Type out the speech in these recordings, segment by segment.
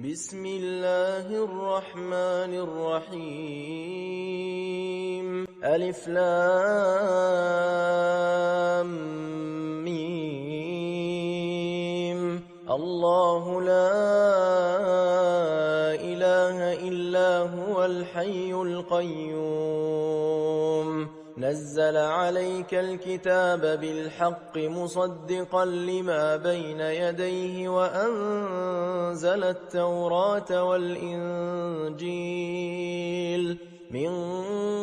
بسم الله الرحمن الرحيم ألف لام ميم الله لا إله إلا هو الحي القيوم نزل عليك الكتاب بالحق مصدقا لما بين يديه وأنزل التوراة والإنجيل من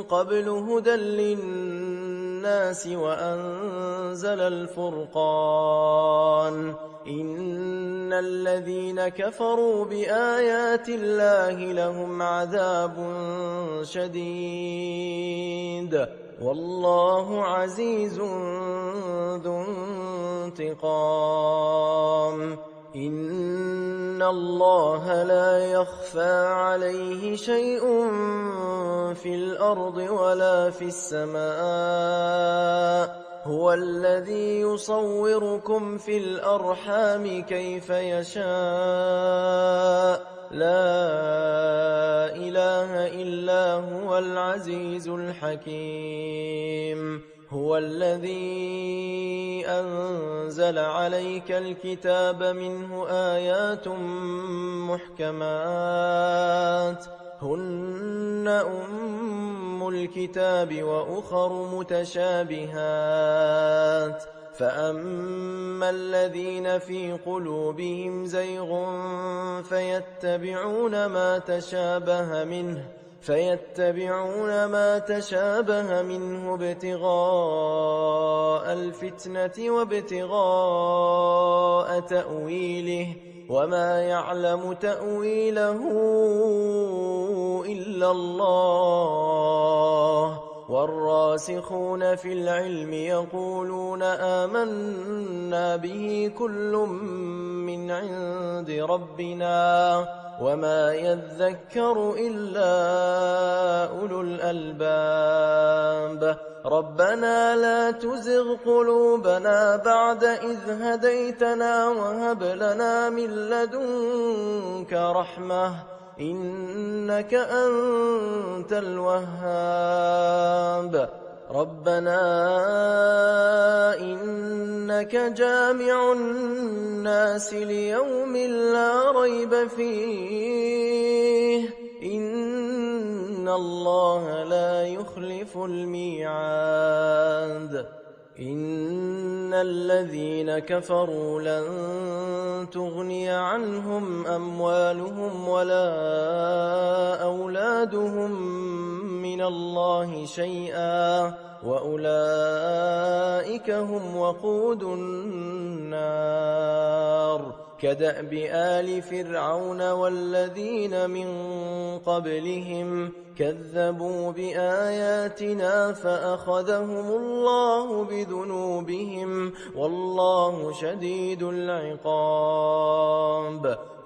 قبل هدى للناس وأنزل الفرقان إن الذين كفروا بآيات الله لهم عذاب شديد والله عزيز ذو انتقام إن الله لا يخفى عليه شيء في الأرض ولا في السماء هو الذي يصوركم في الأرحام كيف يشاء لا إله إلا هو العزيز الحكيم هو الذي أنزل عليك الكتاب منه آيات محكمات هن أم الكتاب وأخر متشابهات فأما الذين في قلوبهم زيغ فيتبعون ما تشابه منه ابتغاء الفتنة وابتغاء تأويله وما يعلم تأويله إلا الله والراسخون في العلم يقولون آمنا به كل من عند ربنا وما يذكر إلا أولو الألباب ربنا لا تزغ قلوبنا بعد إذ هديتنا وهب لنا من لدنك رحمة إنك أنت الوهاب ربنا إنك جامع الناس ليوم لا ريب فيه إن الله لا يخلف الميعاد إن الذين كفروا لن تغني عنهم أموالهم ولا أولادهم من الله شيئا وأولئك هم وقود النار كدأب آل فرعون والذين من قبلهم كذبوا بآياتنا فأخذهم الله بذنوبهم والله شديد العقاب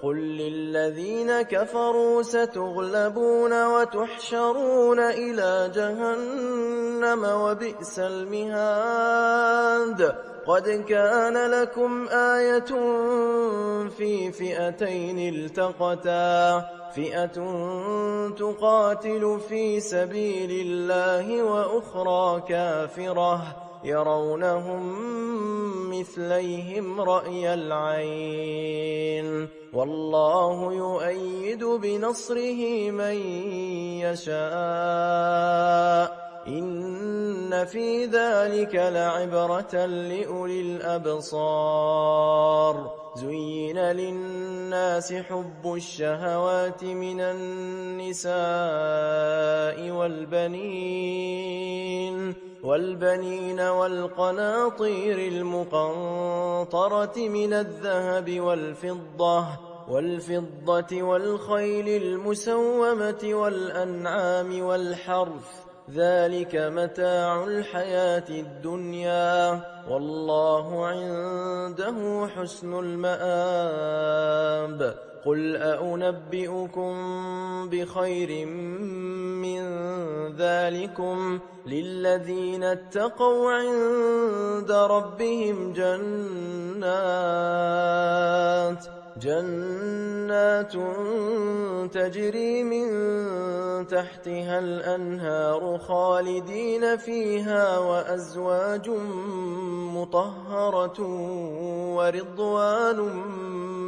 قل للذين كفروا ستغلبون وتحشرون إلى جهنم وبئس المهاد قد كان لكم آية في فئتين التقتا فئة تقاتل في سبيل الله وأخرى كافرة يرونهم مثليهم رأي العين والله يؤيد بنصره من يشاء إن في ذلك لعبرة لأولي الأبصار زين للناس حب الشهوات من النساء والبنين والقناطير المقنطرة من الذهب والفضة والخيل المسومة والأنعام والحرث ذلك متاع الحياة الدنيا والله عنده حسن المآب قل أنبئكم بخير من ذلكم للذين اتقوا عند ربهم جنات تجري من تحتها الأنهار خالدين فيها وأزواج مطهرة ورضوان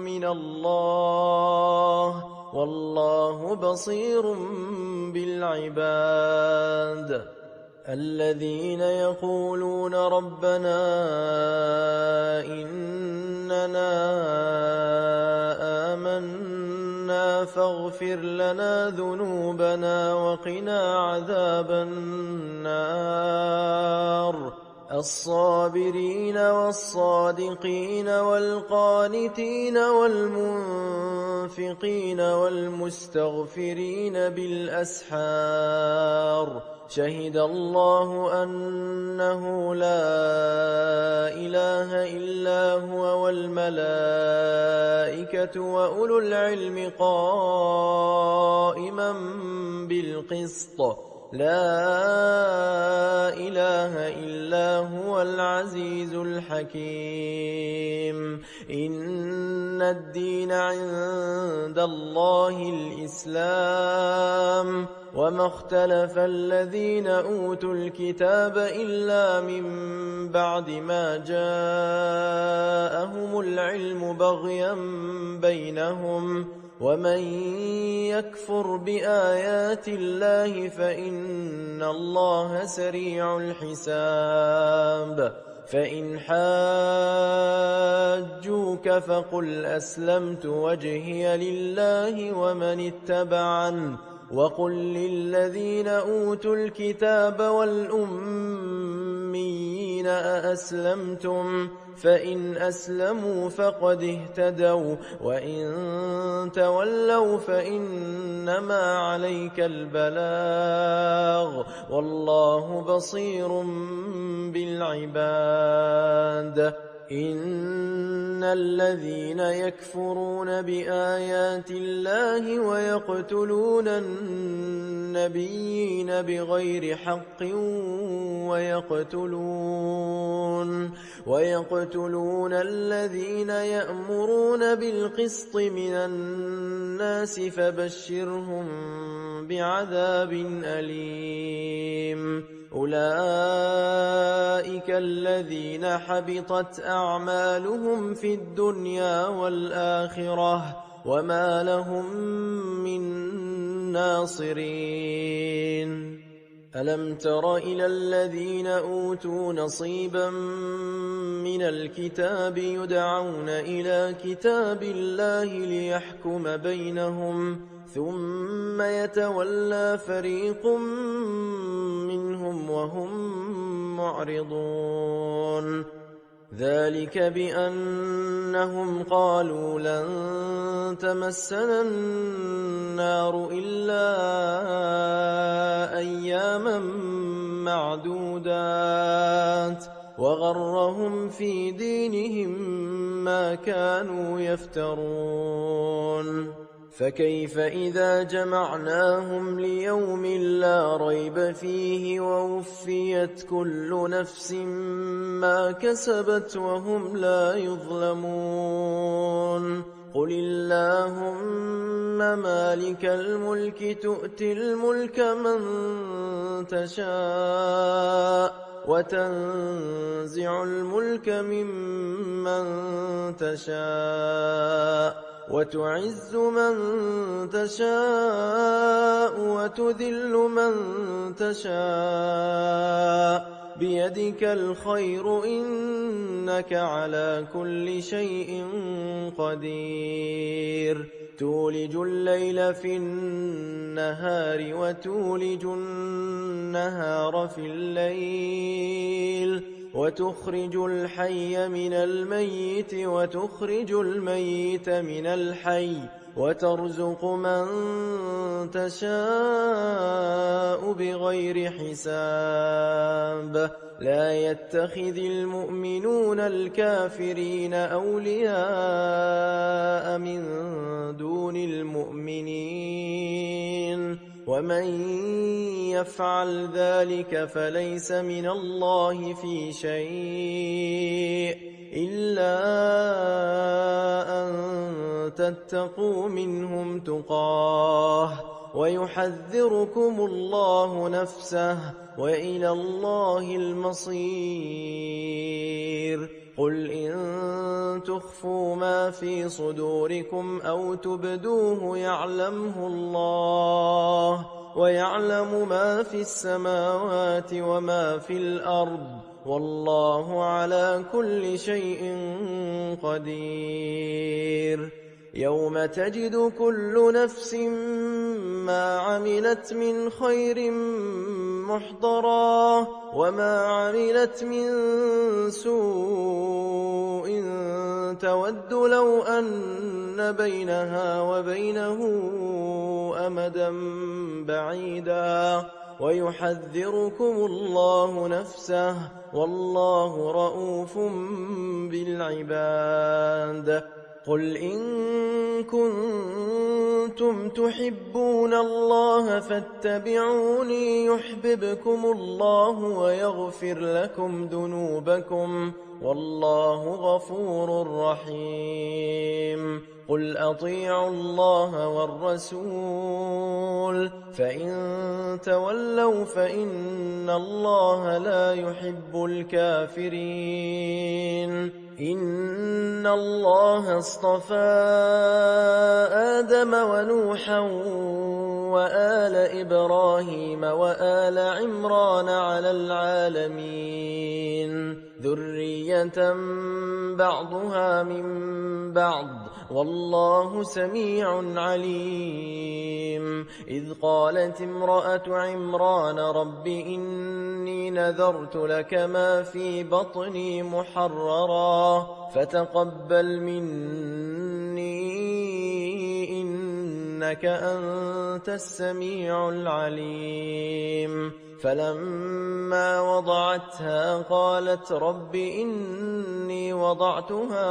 من الله والله بصير بالعباد الذين يقولون ربنا إننا آمنا فاغفر لنا ذنوبنا وقنا عذاب النار الصابرين والصادقين والقانتين والمنفقين والمستغفرين بالأسحار شهد الله أنه لا إله إلا هو والملائكة وأولو العلم قائما بالقسط لا إله إلا هو العزيز الحكيم إن الدين عند الله الإسلام وما اختلف الذين أوتوا الكتاب إلا من بعد ما جاءهم العلم بغيا بينهم ومن يكفر بآيات الله فإن الله سريع الحساب فإن حاجوك فقل أسلمت وجهي لله ومن اتبعن وقل للذين أوتوا الكتاب والأميين أأسلمتم فإن أسلموا فقد اهتدوا وإن تولوا فإنما عليك البلاغ والله بصير بالعباد إن الذين يكفرون بآيات الله ويقتلون النبيين بغير حق ويقتلون الذين يأمرون بالقسط من الناس فبشرهم بعذاب أليم أولئك الذين حبطت أعمالهم في الدنيا والآخرة وما لهم من ناصرين ألم تر إلى الذين أوتوا نصيبا من الكتاب يدعون إلى كتاب الله ليحكم بينهم ثم يتولى فريق منهم وهم معرضون ذلك بأنهم قالوا لن تمسنا النار إلا أياما معدودات وغرهم في دينهم ما كانوا يفترون فكيف إذا جمعناهم ليوم لا ريب فيه ووفيت كل نفس ما كسبت وهم لا يظلمون قل اللهم مالك الملك تؤتي الملك من تشاء وتنزع الملك ممن تشاء وتعز من تشاء وتذل من تشاء بيدك الخير إنك على كل شيء قدير تولج الليل في النهار وتولج النهار في الليل وتخرج الحي من الميت وتخرج الميت من الحي وترزق من تشاء بغير حساب لا يتخذ المؤمنون الكافرين أولياء من دون المؤمنين ومن يفعل ذلك فليس من الله في شيء إلا أن تتقوا منهم تقاه ويحذركم الله نفسه وإلى الله المصير. قل إن تخفوا ما في صدوركم أو تبدوه يعلمه الله ويعلم ما في السماوات وما في الأرض والله على كل شيء قدير. يوم تجد كل نفس ما عملت من خير محضرا وما عملت من سوء تود لو أن بينها وبينه أمدا بعيدا ويحذركم الله نفسه والله رءوف بالعباد. قل إن كنتم تحبون الله فاتبعوني يحببكم الله ويغفر لكم ذنوبكم والله غفور رحيم. قل أطيعوا الله والرسول فإن تولوا فإن الله لا يحب الكافرين. إن الله اصطفى آدم ونوحا وآل إبراهيم وآل عمران على العالمين ذرية بعضها من بعض والله سميع عليم. إذ قالت امرأة عمران رب إني نذرت لك ما في بطني محررا فتقبل مني إنك أنت السميع العليم. فلما وضعتها قالت رب إني وضعتها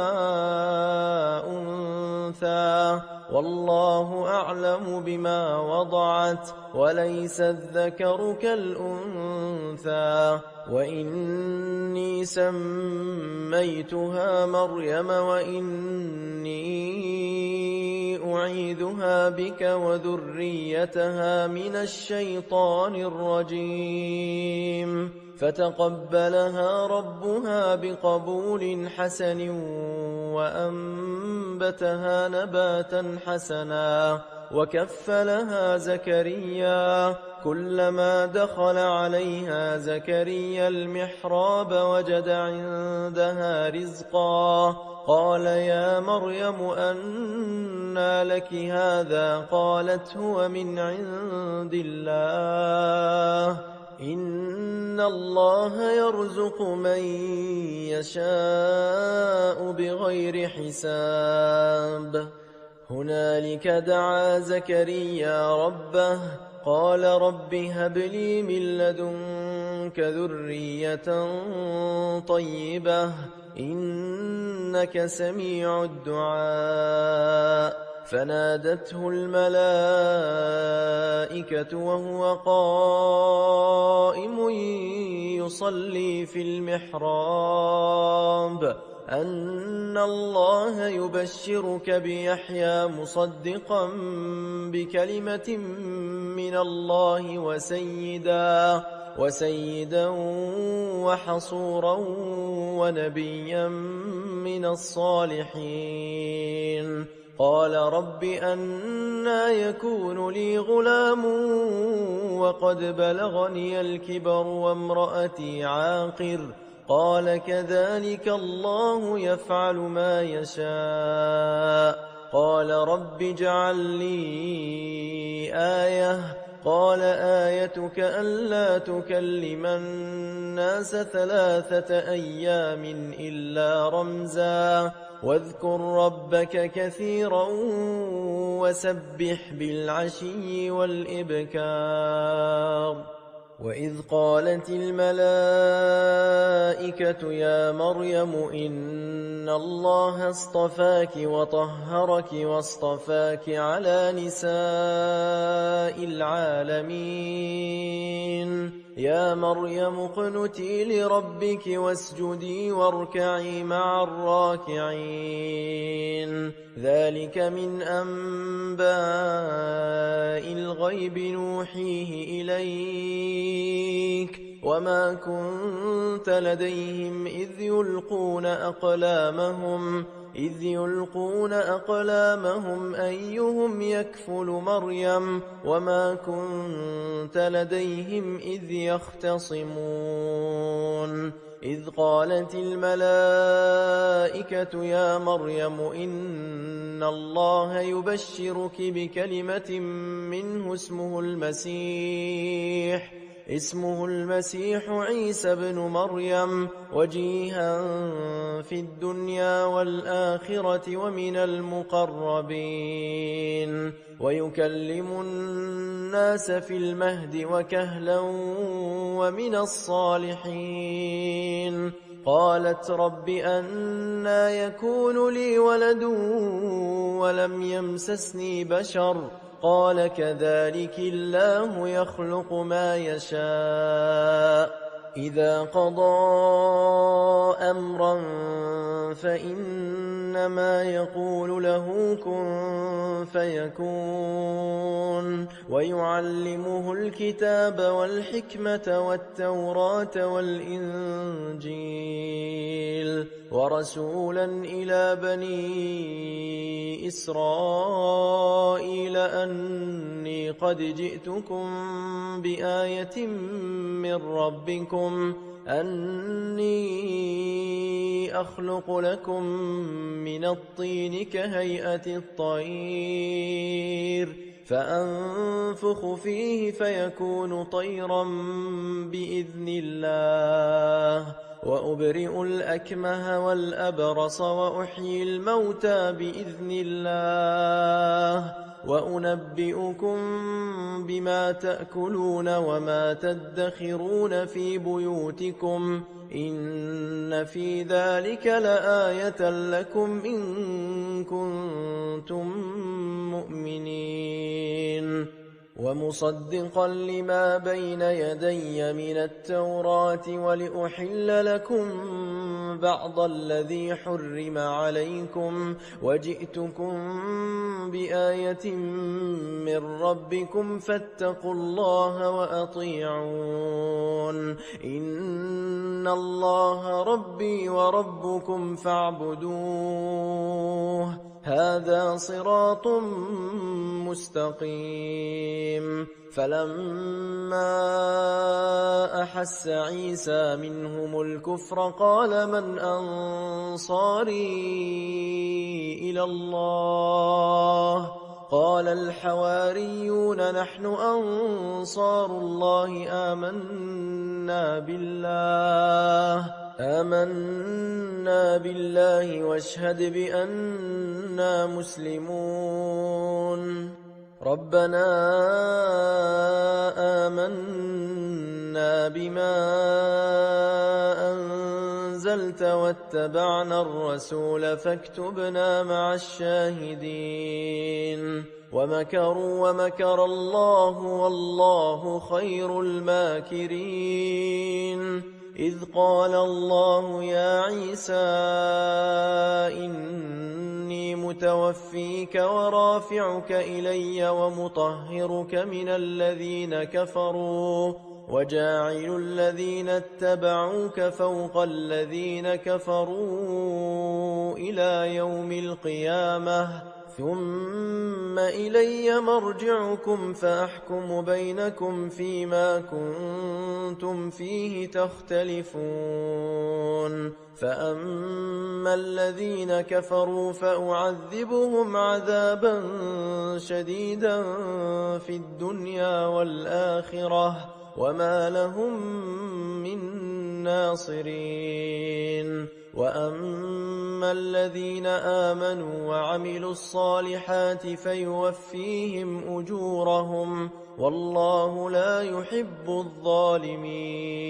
أنثى والله أعلم بما وضعت وليس الذكر كالأنثى وإني سميتها مريم وإني أعيذها بك وذريتها من الشيطان الرجيم. فتقبلها ربها بقبول حسن وأنبتها نباتا حسنا وكفلها زكريا. كلما دخل عليها زكريا المحراب وجد عندها رزقا قال يا مريم أنى لك هذا قالت هو من عند الله إن الله يرزق من يشاء بغير حساب. هنالك دعا زكريا ربه قال رب هب لي من لدنك ذرية طيبة إنك سميع الدعاء. فنادته الملائكة وهو قائم يصلي في المحراب أن الله يبشرك بيحيى مصدقا بكلمة من الله وسيدا وحصورا ونبيا من الصالحين. قال رب أنى يكون لي غلام وقد بلغني الكبر وامرأتي عاقر قال كذلك الله يفعل ما يشاء. قال رب اجعل لي آية قال آيتك ألا تكلم الناس 3 أيام إلا رمزا واذكر ربك كثيرا وسبح بالعشي والإبكار. وإذ قالت الملائكة يا مريم إن الله اصطفاك وطهرك واصطفاك على نساء العالمين يا مريم اقنتي لربك واسجدي واركعي مع الراكعين ذلك من أنباء الغيب نوحيه إليك وما كنت لديهم إذ يلقون أقلامهم أيهم يكفل مريم وما كنت لديهم إذ يختصمون إذ قالت الملائكة يا مريم إن الله يبشرك بكلمة منه اسمه المسيح عيسى بن مريم وجيها في الدنيا والآخرة ومن المقربين ويكلم الناس في المهد وكهلا ومن الصالحين قالت رب أنى يكون لي ولد ولم يمسسني بشر قال كذلك الله يخلق ما يشاء إذا قضى أمرا فإنما يقول له كن فيكون ويعلمه الكتاب والحكمة والتوراة والإنجيل ورسولا إلى بني إسرائيل أني قد جئتكم بآية من ربكم أني أخلق لكم من الطين كهيئة الطير فأنفخ فيه فيكون طيرا بإذن الله وأبرئ الأكمه والأبرص وأحيي الموتى بإذن الله وأنبئكم بما تأكلون وما تدخرون في بيوتكم إن في ذلك لآية لكم إن كنتم مؤمنين ومصدقا لما بين يدي من التوراة ولأحل لكم بعض الذي حرم عليكم وجئتكم بآية من ربكم فاتقوا الله وأطيعون إن الله ربي وربكم فاعبدوه هذا صراط مستقيم فلما أحس عيسى منهم الكفر قال من أنصاري إلى الله قال الحواريون نحن أنصار الله آمنا بالله واشهد بأننا مسلمون ربنا آمنا بما أنزلت واتبعنا الرسول فاكتبنا مع الشاهدين ومكروا ومكر الله والله خير الماكرين إذ قال الله يا عيسى إني متوفيك ورافعك إلي ومطهرك من الذين كفروا وجاعل الذين اتبعوك فوق الذين كفروا إلى يوم القيامة ثم إلي مرجعكم فأحكم بينكم فيما كنتم فيه تختلفون فأما الذين كفروا فأعذبهم عذابا شديدا في الدنيا والآخرة وما لهم من ناصرين وأما الذين آمنوا وعملوا الصالحات فيوفيهم أجورهم والله لا يحب الظالمين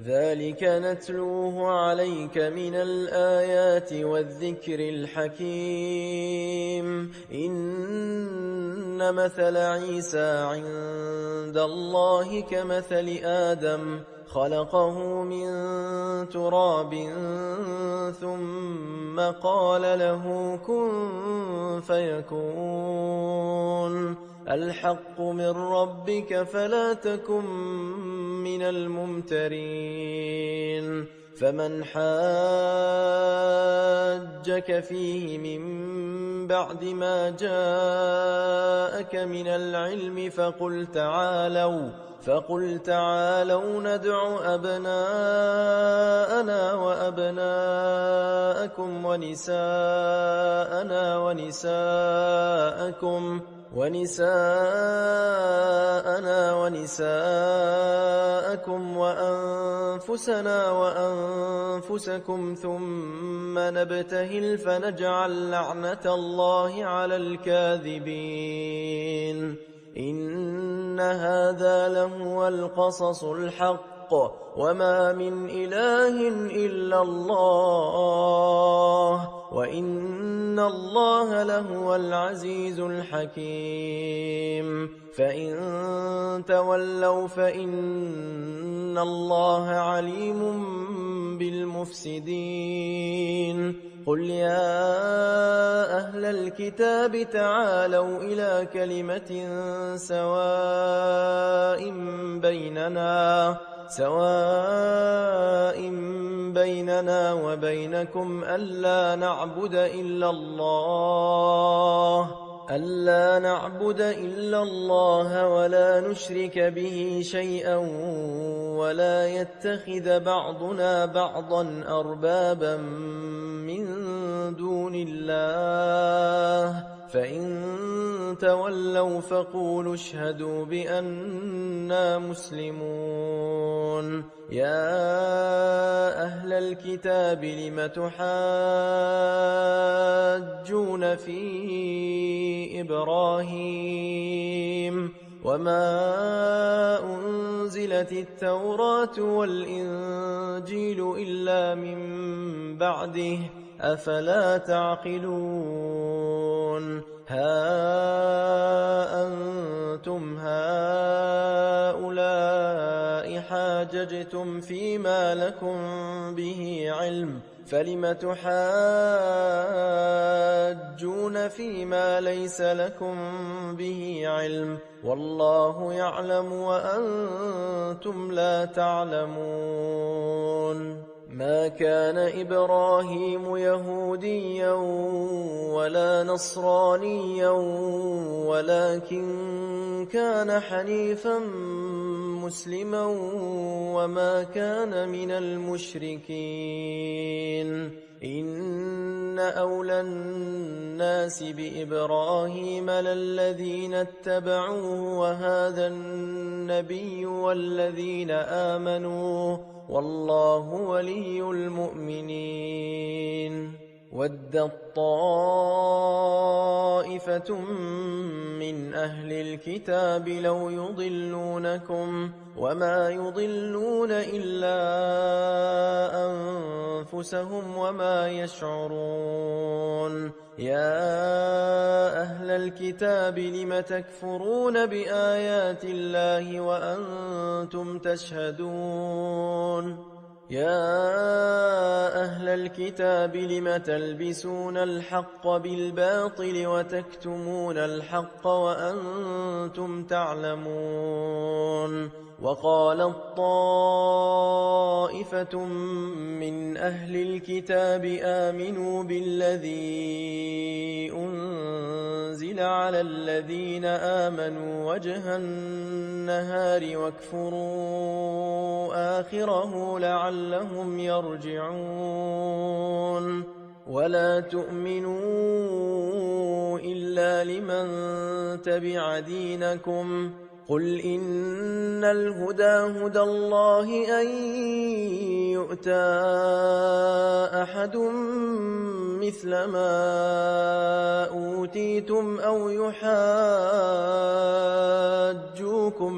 ذلك نتلوه عليك من الآيات والذكر الحكيم إن إن مثل عيسى عند الله كمثل آدم خلقه من تراب ثم قال له كن فيكون الحق من ربك فلا تكن من الممترين فمن حاجك فيه من بعد ما جاءك من العلم فقل تعالوا ندع أبناءنا وأبناءكم ونساءنا ونساءكم وأنفسنا وأنفسكم ثم نبتهل فنجعل لعنة الله على الكاذبين إن هذا لهو القصص الحق وما من إله إلا الله وإن الله لهو العزيز الحكيم فإن تولوا فإن الله عليم بالمفسدين قل يا أهل الكتاب تعالوا إلى كلمة سواء بيننا وبينكم ألا نعبد إلا الله ولا نشرك به شيئا ولا يتخذ بعضنا بعضا أربابا من دون الله فإن تولوا فقولوا اشهدوا بأننا مسلمون يا أهل الكتاب لم تحاجون في إبراهيم وما أنزلت التوراة والإنجيل إلا من بعده أفلا تعقلون ها أنتم هؤلاء حاججتم فيما لكم به علم فلم تحاجون فيما ليس لكم به علم والله يعلم وأنتم لا تعلمون ما كان إبراهيم يهوديا ولا نصرانيا ولكن كان حنيفا مسلما وما كان من المشركين إن أولى الناس بإبراهيم للذين اتبعوه وهذا النبي والذين آمنوا والله ولي المؤمنين ودت طائفة من أهل الكتاب لو يضلونكم وما يضلون إلا أنفسهم وما يشعرون يا أهل الكتاب لم تكفرون بآيات الله وأنتم تشهدون يا أهل الكتاب لم تلبسون الحق بالباطل وتكتمون الحق وأنتم تعلمون وقالت طائفة من أهل الكتاب آمنوا بالذي أنزل على الذين آمنوا وجه النهار واكفروا آخره لعلهم يرجعون ولا تؤمنوا إلا لمن تبع دينكم قل إن الهدى هدى الله أن يؤتى أحد مثل ما أوتيتم أو يحاجوكم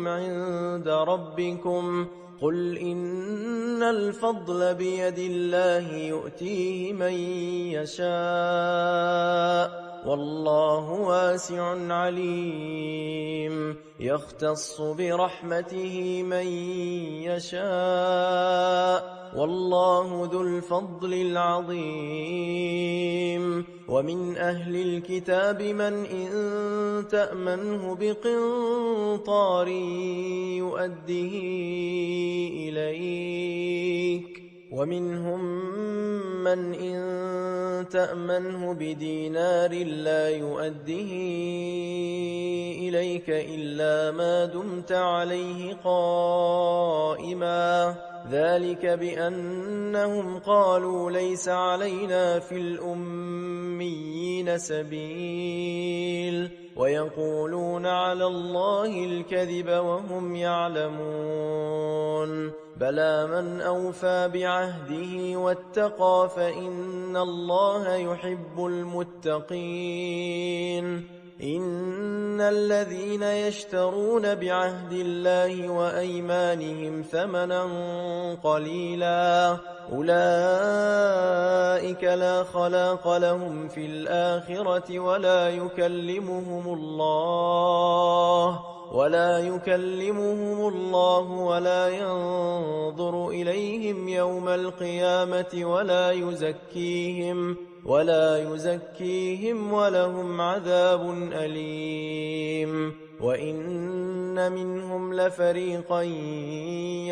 عند ربكم قل إن الفضل بيد الله يؤتيه من يشاء والله واسع عليم يختص برحمته من يشاء والله ذو الفضل العظيم ومن أهل الكتاب من إن تأمنه بقنطار يؤده إليك ومنهم من إن تأمنه بدينار لا يؤده إليك إلا ما دمت عليه قائما ذلك بأنهم قالوا ليس علينا في الأميين سبيل ويقولون على الله الكذب وهم يعلمون بلى من أوفى بعهده واتقى فإن الله يحب المتقين إن الذين يشترون بعهد الله وأيمانهم ثمنا قليلا أولئك لا خلاق لهم في الآخرة ولا يكلمهم الله ولا ينظر إليهم يوم القيامة ولا يزكيهم ولهم عذاب أليم وإن منهم لفريقا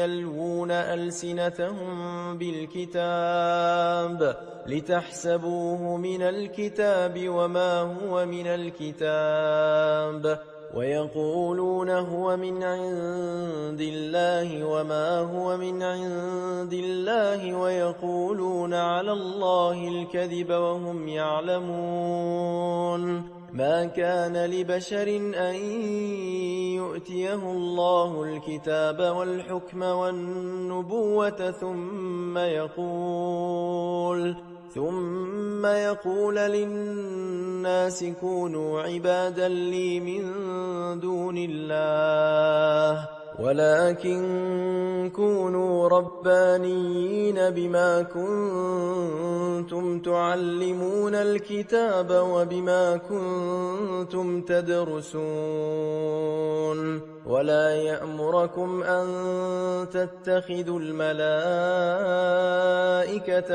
يلوون ألسنتهم بالكتاب لتحسبوه من الكتاب وما هو من الكتاب ويقولون هو من عند الله وما هو من عند الله ويقولون على الله الكذب وهم يعلمون ما كان لبشر أن يؤتيه الله الكتاب والحكم والنبوة ثم يقول للناس كونوا عبادا لي من دون الله ولكن كونوا ربانيين بما كنتم تعلمون الكتاب وبما كنتم تدرسون ولا يأمركم أن تتخذوا الملائكة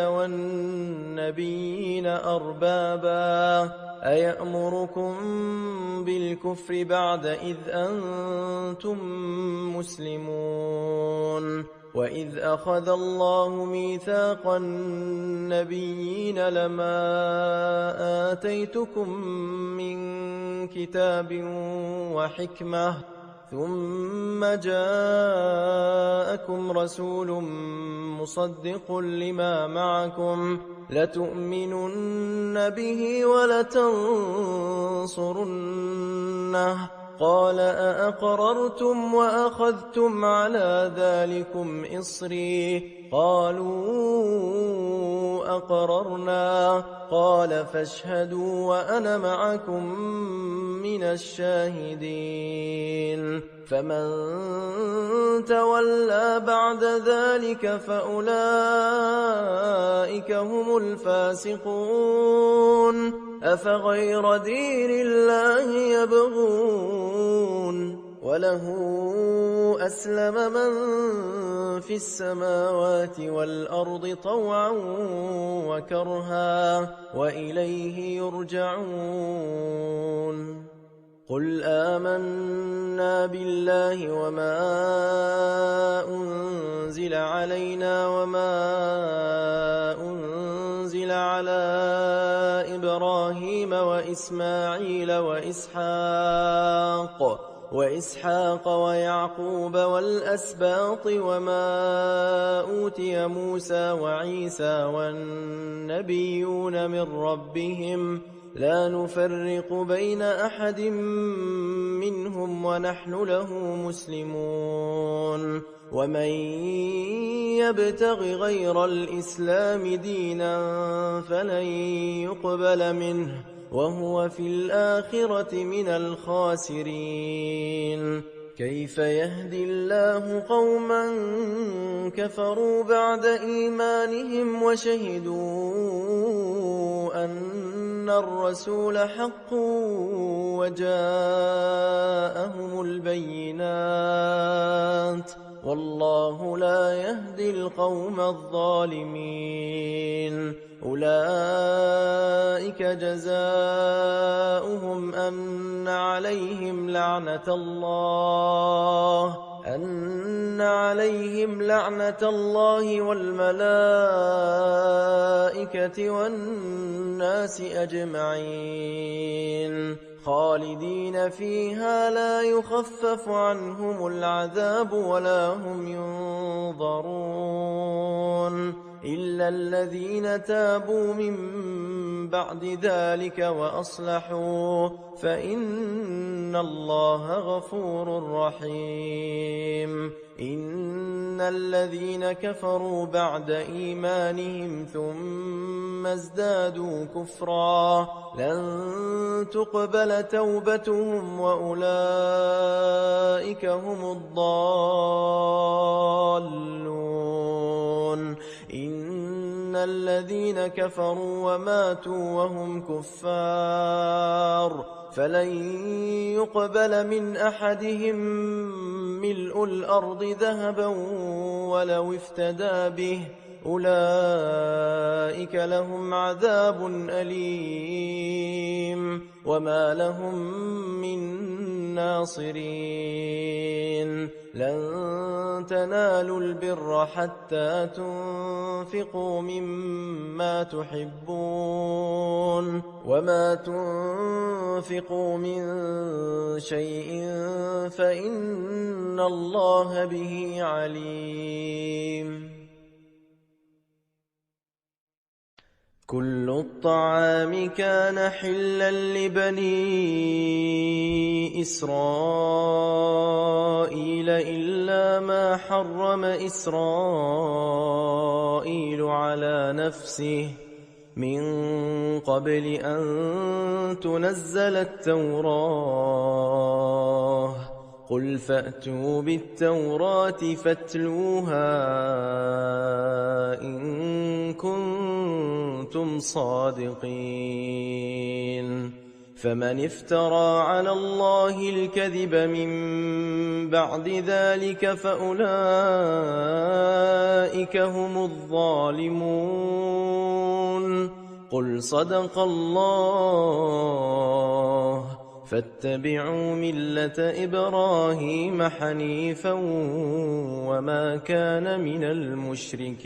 والنبيين أربابا أيأمركم بالكفر بعد إذ أنتم مسلمون وإذ أخذ الله ميثاق النبيين لما آتيتكم من كتاب وحكمة ثم جاءكم رسول مصدق لما معكم لتؤمنن به ولتنصرنه قال أأقررتم وأخذتم على ذلكم إصري قالوا أقررنا قال فاشهدوا وأنا معكم من الشاهدين فمن تولى بعد ذلك فأولئك هم الفاسقون أفغير دين الله يبغون وله أسلم من في السماوات والأرض طوعا وكرها وإليه يرجعون قل آمنا بالله وما أنزل علينا وما أنزل على إبراهيم وإسماعيل وإسحاق ويعقوب والأسباط وما أوتي موسى وعيسى والنبيون من ربهم لا نفرق بين أحد منهم ونحن له مسلمون ومن يبتغ غير الإسلام دينا فلن يقبل منه وهو في الآخرة من الخاسرين كيف يهدي الله قوما كفروا بعد إيمانهم وشهدوا أن الرسول حق وجاءهم البينات والله لا يهدي القوم الظالمين أولئك جزاؤهم أن عليهم لعنة الله والملائكة والناس أجمعين خالدين فيها لا يخفف عنهم العذاب ولا هم ينظرون إلا الذين تابوا من بعد ذلك وأصلحوا فإن الله غفور رحيم إن الذين كفروا بعد إيمانهم ثم ازدادوا كفرا لن تقبل توبتهم وأولئك هم الضالون إن الذين كفروا وماتوا وهم كفار فلن يقبل من أحدهم ملء الأرض ذهبا ولو افتدى به أولئك لهم عذاب أليم وما لهم من ناصرين لن تنالوا البر حتى تنفقوا مما تحبون وما تنفقوا من شيء فإن الله به عليم كل الطعام كان حلا لبني إسرائيل إلا ما حرم إسرائيل على نفسه من قبل أن تنزل التوراة قل فأتوا بالتوراة فاتلوها إن كنتم صادقين فمن افترى على الله الكذب من بعد ذلك فأولئك هم الظالمون قل صدق الله فاتبعوا ملة إبراهيم حنيفا وما كان من المشركين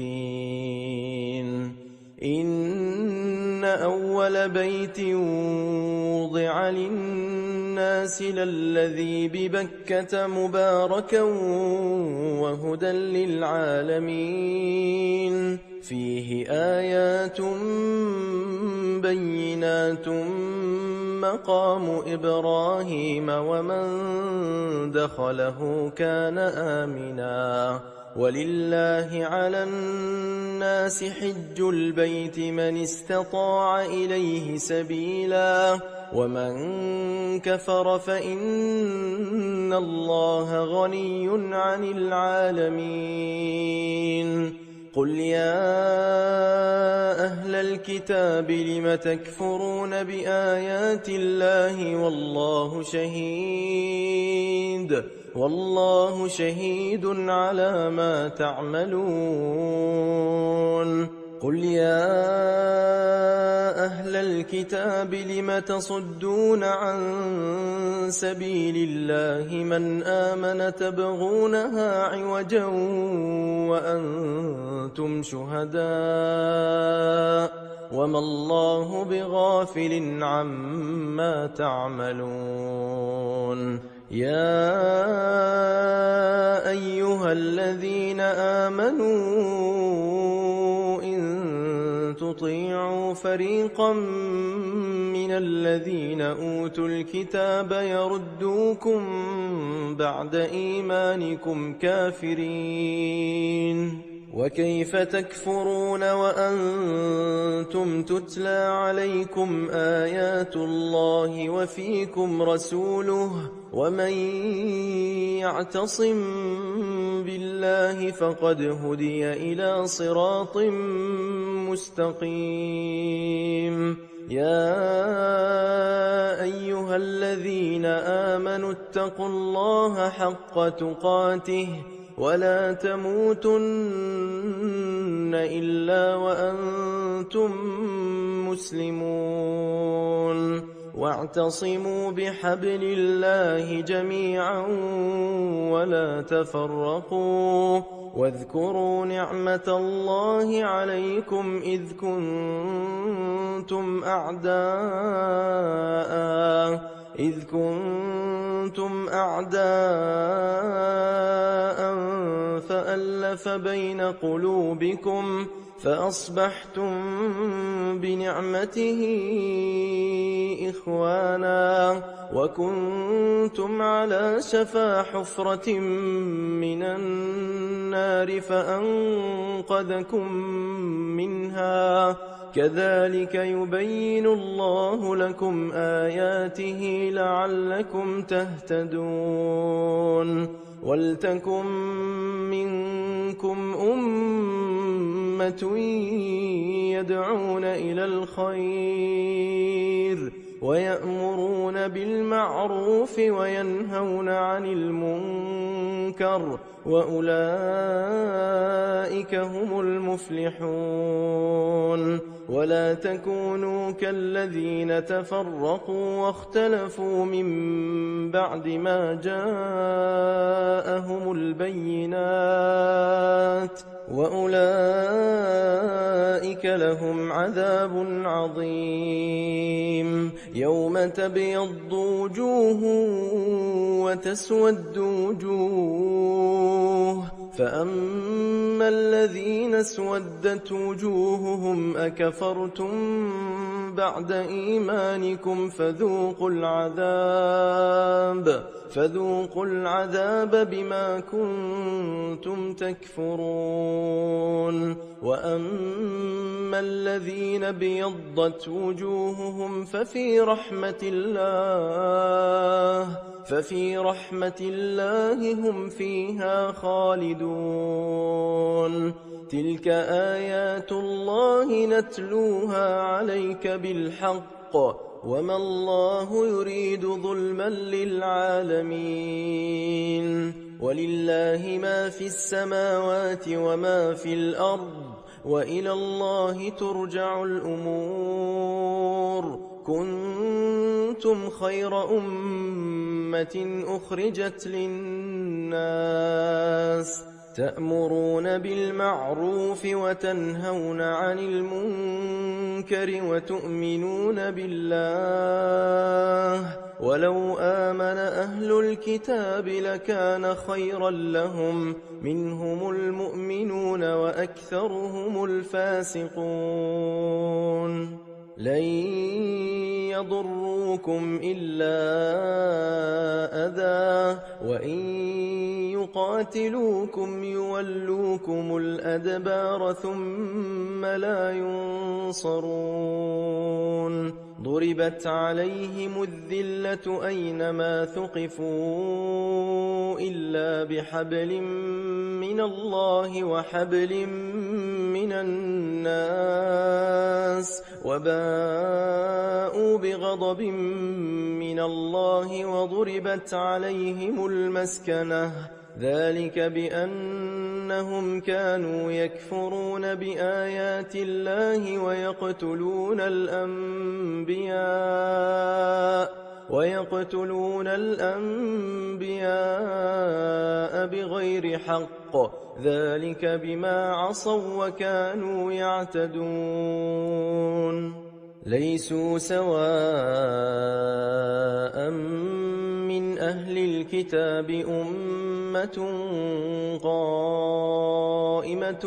إن أول بيت وضع للناس للذي ببكة مباركا وهدى للعالمين فيه آيات بينات مقام إبراهيم ومن دخله كان آمنا ولله على الناس حج البيت من استطاع إليه سبيلا ومن كفر فإن الله غني عن العالمين قل يا أهل الكتاب لم تكفرون بآيات الله والله شهيد على ما تعملون قل يا أهل الكتاب لم تصدون عن سبيل الله من آمن تبغونها عوجا وأنتم شهداء وما الله بغافل عما تعملون يا أيها الذين آمنوا إن تطيعوا فريقا من الذين أوتوا الكتاب يردوكم بعد إيمانكم كافرين وكيف تكفرون وأنتم تتلى عليكم آيات الله وفيكم رسوله ومن يعتصم بالله فقد هدي إلى صراط مستقيم يا أيها الذين آمنوا اتقوا الله حق تقاته ولا تموتن إلا وأنتم مسلمون واعتصموا بحبل الله جميعا ولا تفرقوا واذكروا نعمة الله عليكم إذ كنتم أعداء فألف بين قلوبكم فأصبحتم بنعمته إخوانا وكنتم على شفا حفرة من النار فأنقذكم منها كذلك يبين الله لكم آياته لعلكم تهتدون ولتكن منكم أمة يدعون إلى الخير ويأمرون بالمعروف وينهون عن المنكر وأولئك هم المفلحون ولا تكونوا كالذين تفرقوا واختلفوا من بعد ما جاءهم البينات وأولئك لهم عذاب عظيم يوم تبيض وجوه وتسود وجوه فأما الذين اسودت وجوههم أكفرتم بعد إيمانكم فذوقوا العذاب بما كنتم تكفرون وأما الذين بيضت وجوههم ففي رحمة الله هم فيها خالدون تلك آيات الله نتلوها عليك بالحق وما الله يريد ظلما للعالمين ولله ما في السماوات وما في الأرض وإلى الله ترجع الأمور كنتم خير أمة أخرجت للناس تأمرون بالمعروف وتنهون عن المنكر وتؤمنون بالله ولو آمن أهل الكتاب لكان خيرا لهم منهم المؤمنون وأكثرهم الفاسقون لن يضروكم إلا أذى وإن يقاتلوكم يولوكم الأدبار ثم لا ينصرون ضربت عليهم الذلة أينما ثقفوا إلا بحبل من الله وحبل من الناس وباءوا بغضب من الله وضربت عليهم المسكنة ذلك بأنهم كانوا يكفرون بآيات الله ويقتلون الأنبياء بغير حق ذلك بما عصوا وكانوا يعتدون ليسوا سواء من أهل الكتاب أمة قائمة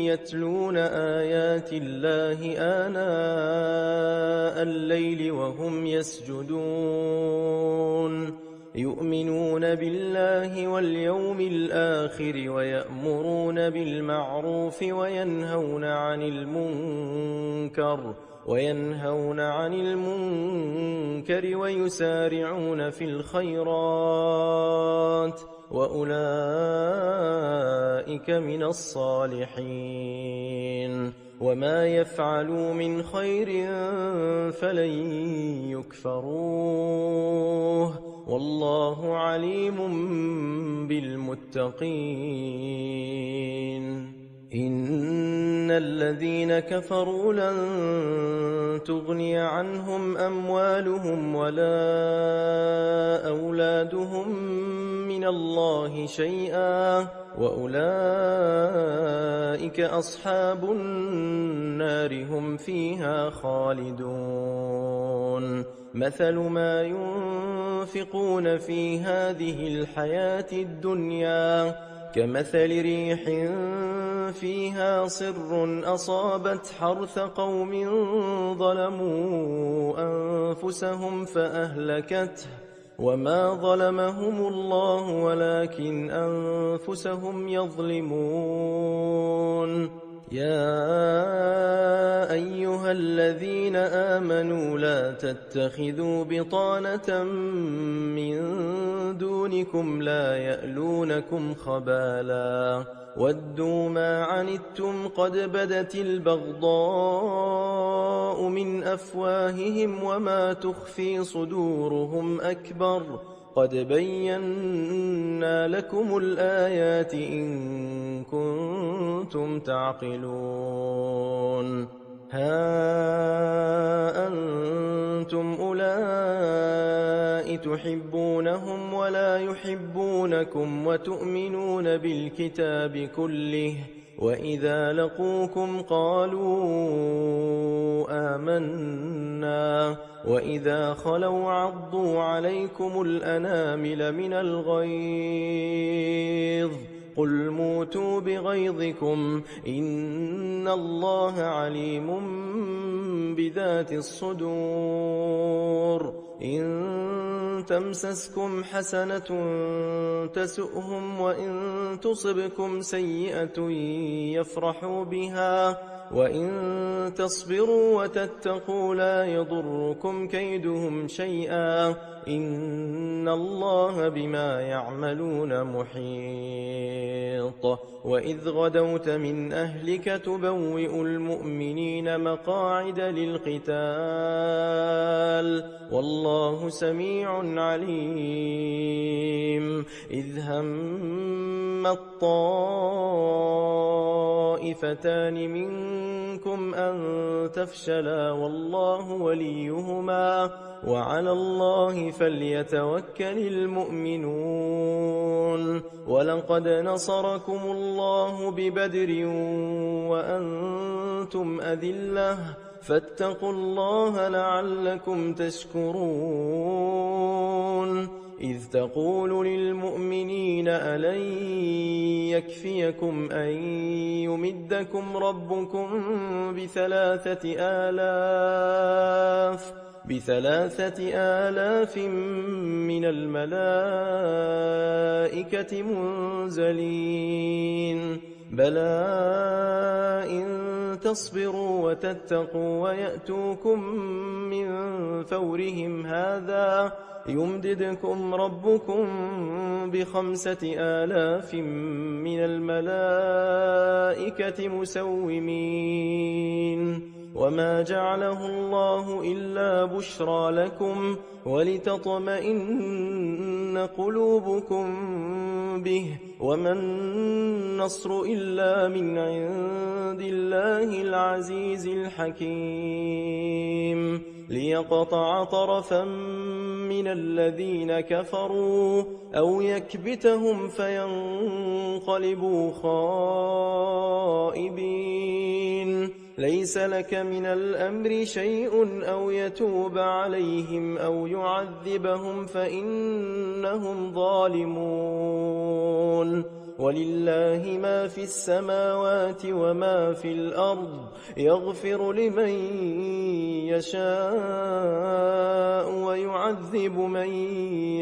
يتلون آيات الله آناء الليل وهم يسجدون يؤمنون بالله واليوم الآخر ويأمرون بالمعروف وينهون عن المنكر ويسارعون في الخيرات وأولئك من الصالحين وما يفعلوا من خير فلن يكفروه والله عليم بالمتقين إن الذين كفروا لن تغني عنهم أموالهم ولا أولادهم من الله شيئا وأولئك أصحاب النار هم فيها خالدون مثل ما ينفقون في هذه الحياة الدنيا كمثل ريح فيها صر أصابت حرث قوم ظلموا أنفسهم فأهلكته وما ظلمهم الله ولكن أنفسهم يظلمون يا أيها الذين آمنوا لا تتخذوا بطانة من دونكم لا يألونكم خبالا ودوا ما عنتم قد بدت البغضاء من أفواههم وما تخفي صدورهم أكبر قد بينا لكم الآيات إن كنتم تعقلون ها أنتم أولئك تحبونهم ولا يحبونكم وتؤمنون بالكتاب كله وإذا لقوكم قالوا آمنا وإذا خلوا عضوا عليكم الأنامل من الغيظ قل موتوا بغيظكم إن الله عليم بذات الصدور إن تمسسكم حسنة تسؤهم وإن تصبكم سيئة يفرحوا بها وإن تصبروا وتتقوا لا يضركم كيدهم شيئا إن الله بما يعملون محيط وإذ غدوت من أهلك تبوئ المؤمنين مقاعد للقتال والله سميع عليم إذ هم الطائفتان منكم أن تفشلا والله وليهما وعلى الله فليتوكل المؤمنون ولقد نصركم الله ببدر وأنتم أذلة فاتقوا الله لعلكم تشكرون إذ تقول للمؤمنين ألن يكفيكم أن يمدكم ربكم بثلاثة آلاف من الملائكة منزلين بلى إن تصبروا وتتقوا ويأتوكم من فورهم هذا يمددكم ربكم ب5,000 من الملائكة مسومين وما جعله الله إلا بشرى لكم ولتطمئن قلوبكم به وما النصر إلا من عند الله العزيز الحكيم ليقطع طرفا من الذين كفروا أو يكبتهم فينقلبوا خائبين ليس لك من الأمر شيء أو يتوب عليهم أو يعذبهم فإنهم ظالمون ولله ما في السماوات وما في الأرض يغفر لمن يشاء ويعذب من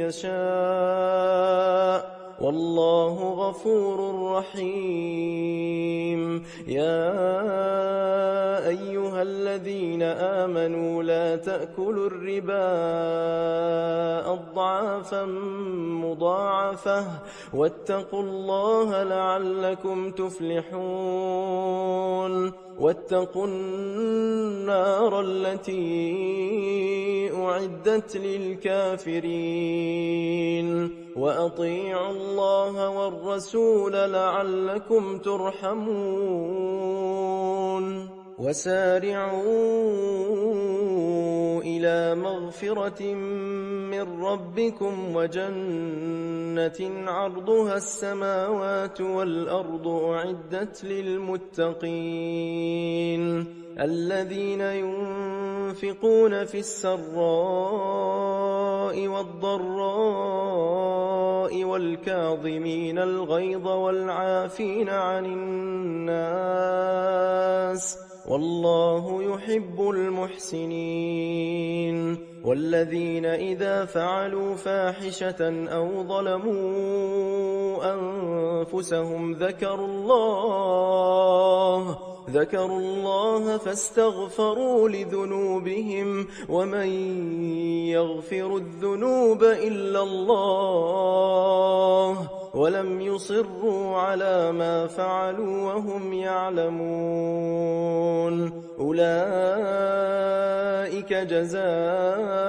يشاء والله غفور رحيم يا أيها الذين آمنوا لا تأكلوا الربا أضعافا مضاعفة واتقوا الله لعلكم تفلحون واتقوا النار التي أعدت للكافرين وأطيعوا الله والرسول لعلكم ترحمون وسارعوا إلى مغفرة من ربكم وجنة عرضها السماوات والأرض أعدت للمتقين الذين ينفقون في السراء والضراء والكاظمين الغيظ والعافين عن الناس والله يحب المحسنين والذين إذا فعلوا فاحشة أو ظلموا أنفسهم ذكروا الله فاستغفروا لذنوبهم ومن يغفر الذنوب إلا الله ولم يصروا على ما فعلوا وهم يعلمون أولئك جزاؤهم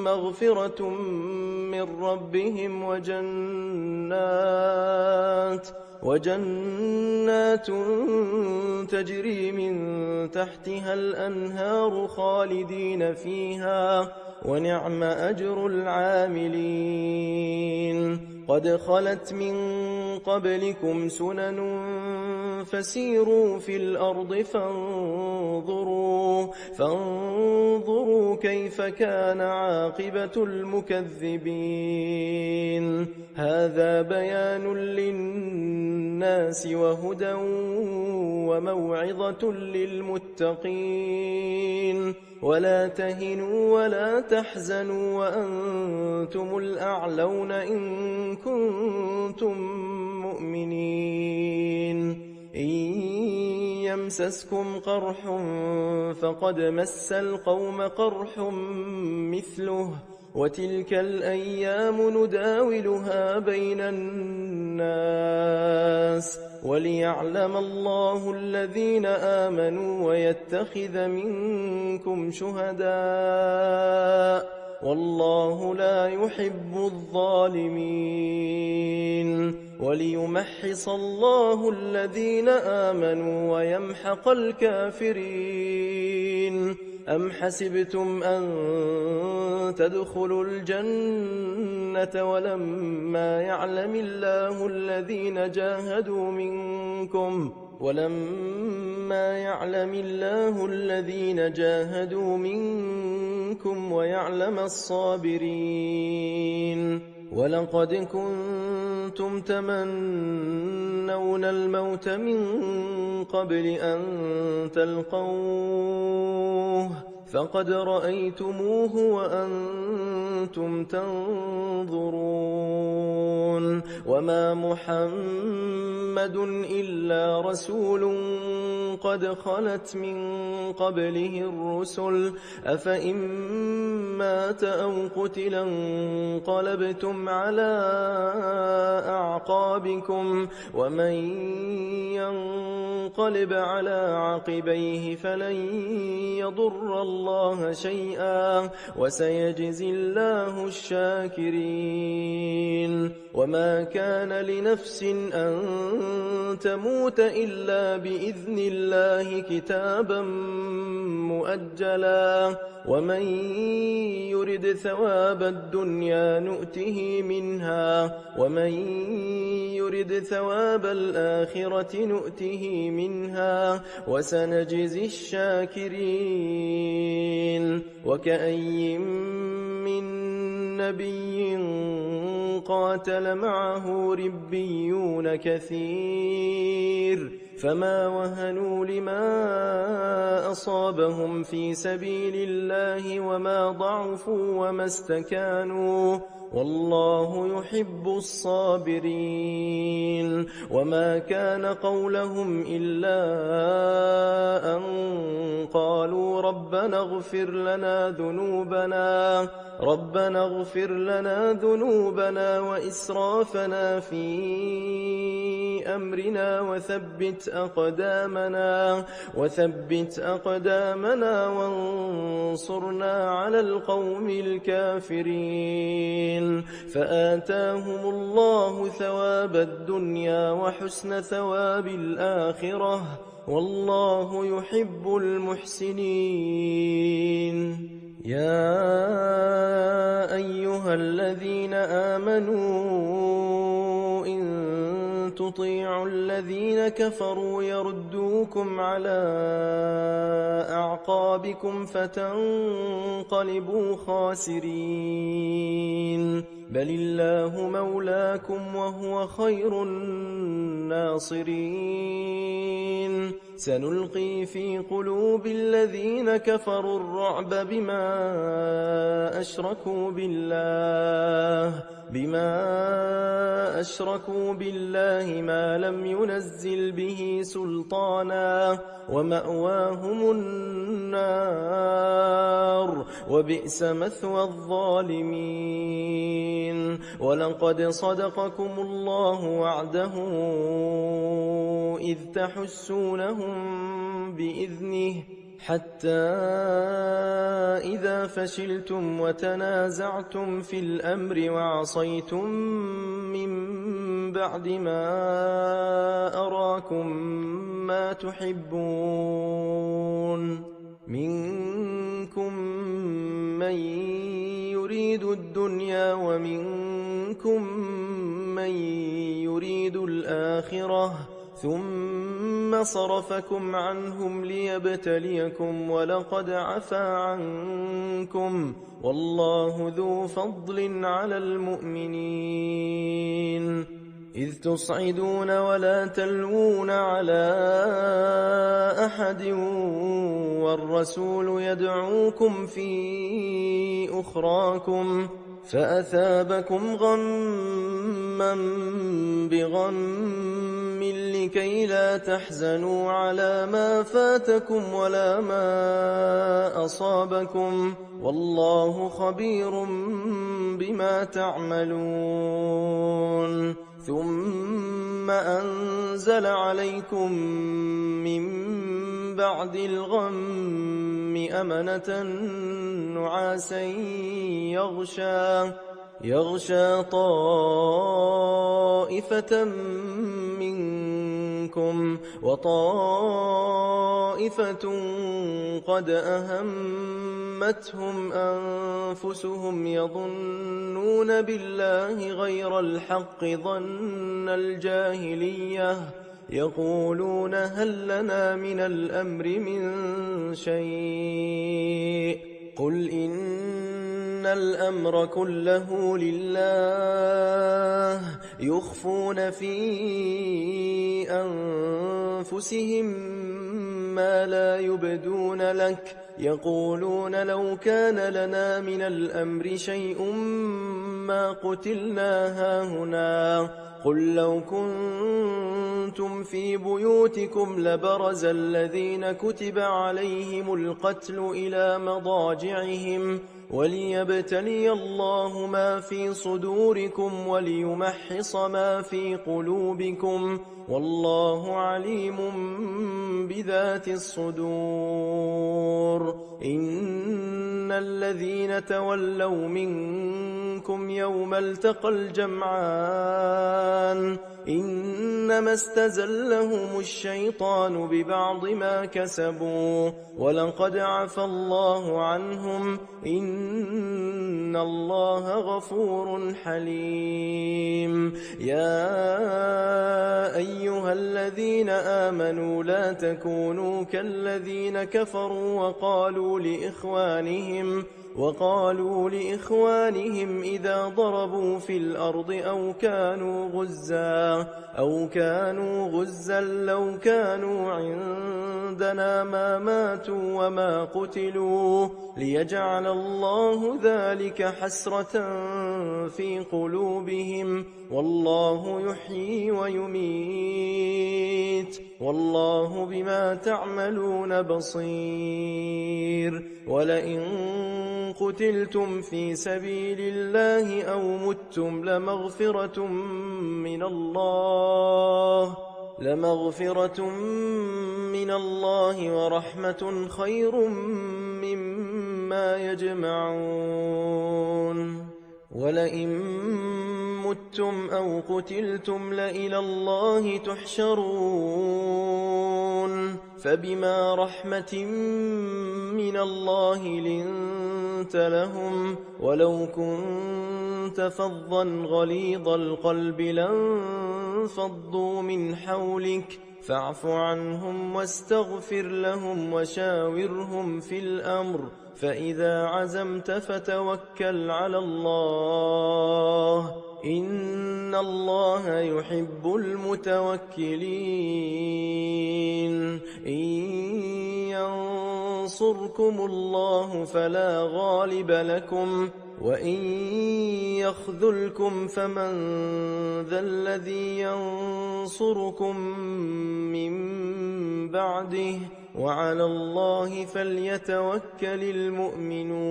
مغفرة من ربهم وجنات تجري من تحتها الأنهار خالدين فيها ونعم أجر العاملين قد خلت من قبلكم سنن فسيروا في الأرض فانظروا كيف كان عاقبة المكذبين هذا بيان للناس وهدى وموعظة للمتقين ولا تهنوا ولا تحزنوا وأنتم الأعلون إن كنتم مؤمنين إن يمسسكم قرح فقد مس القوم قرح مثله وتلك الأيام نداولها بين الناس وليعلم الله الذين آمنوا ويتخذ منكم شهداء والله لا يحب الظالمين وليمحص الله الذين آمنوا ويمحق الكافرين أم حسبتم أن تدخلوا الجنة ولما يعلم الله الذين جاهدوا منكم ويعلم الصابرين ولقد كنتم تمنون الموت من قبل أن تلقوه فقد رأيتموه وأنتم تنظرون وما محمد إلا رسول قد خلت من قبله الرسل أفإن مات أو قتلا انقلبتم على أعقابكم ومن ينقلب على عقبيه فلن يضر الله شيئا وسيجزي الله الشاكرين وما كان لنفس أن تموت إلا بإذن الله كتابا مؤجلا ومن يرد ثواب الدنيا نؤته منها ومن يرد ثواب الآخرة نؤته منها وسنجزي الشاكرين وكأي من نبي قاتل معه ربيون كثير فما وهنوا لما أصابهم في سبيل الله وما ضعفوا وما استكانوا والله يحب الصابرين وما كان قولهم إلا أن قالوا ربنا اغفر لنا ذنوبنا وإسرافنا في أمرنا وثبت أقدامنا وانصرنا على القوم الكافرين فآتاهم الله ثواب الدنيا وحسن ثواب الآخرة والله يحب المحسنين يا أيها الذين آمنوا إن تطيعوا الذين كفروا يردوكم على أعقابكم فتنقلبوا خاسرين بل الله مولاكم وهو خير الناصرين سنلقي في قلوب الذين كفروا الرعب بما أشركوا بالله ما لم ينزل به سلطانا ومأواهم النار وبئس مثوى الظالمين ولقد صدقكم الله وعده إذ تحسونهم بإذنه حتى إذا فشلتم وتنازعتم في الأمر وعصيتم من بعد ما أراكم ما تحبون منكم من يريد الدنيا ومنكم من يريد الآخرة ثم صرفكم عنهم ليبتليكم ولقد عفا عنكم والله ذو فضل على المؤمنين إذ تصعدون ولا تلوون على أحد والرسول يدعوكم في أخراكم فأثابكم غما بغم لكي لا تحزنوا على ما فاتكم ولا ما أصابكم والله خبير بما تعملون ثم أنزل عليكم من بعد الغم أمنة نعاسا يغشى طائفة منكم وطائفة قد أهمتهم أنفسهم يظنون بالله غير الحق ظن الجاهلية يقولون هل لنا من الأمر من شيء قل إن الأمر كله لله يخفون في أنفسهم ما لا يبدون لك يقولون لو كان لنا من الأمر شيء ما قتلنا هاهنا قل لو كنتم في بيوتكم لبرز الذين كتب عليهم القتل إلى مضاجعهم وليبتلي الله ما في صدوركم وليمحص ما في قلوبكم والله عليم بذات الصدور إن الذين تولوا منكم منكم يوم التقى الجمعان إنما استزلهم الشيطان ببعض ما كسبوا ولقد عفى الله عنهم إن الله غفور حليم. يا أيها الذين آمنوا لا تكونوا كالذين كفروا وقالوا لإخوانهم إذا ضربوا في الأرض أو كانوا غزا لو كانوا عندنا ما ماتوا وما قتلوا ليجعل الله ذلك حسرة في قلوبهم والله يحيي ويميت والله بما تعملون بصير. ولئن قتلتم في سبيل الله أو متم لمغفرة من الله ورحمة خير مما يجمعون. ولئن متم أو قتلتم لإلى الله تحشرون. فبما رحمة من الله لنت لهم ولو كنت فظا غليظ القلب لانفضوا من حولك فاعف عنهم واستغفر لهم وشاورهم في الأمر فإذا عزمت فتوكل على الله إن الله يحب المتوكلين. إن ينصركم الله فلا غالب لكم وإن يخذلكم فمن ذا الذي ينصركم من بعده وعلى الله فليتوكل المؤمنون.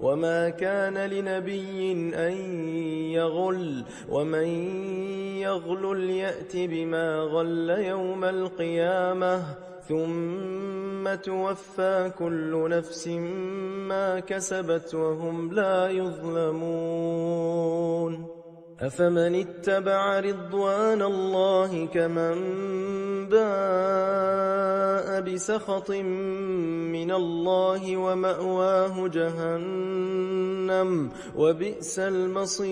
وما كان لنبي أن يغل ومن يغل يأت بما غل يوم القيامة ثم توفى كل نفس ما كسبت وهم لا يظلمون. أفمن اتبع رضوان الله كمن باء بسخط من الله ومأواه جهنم وبئس المصير.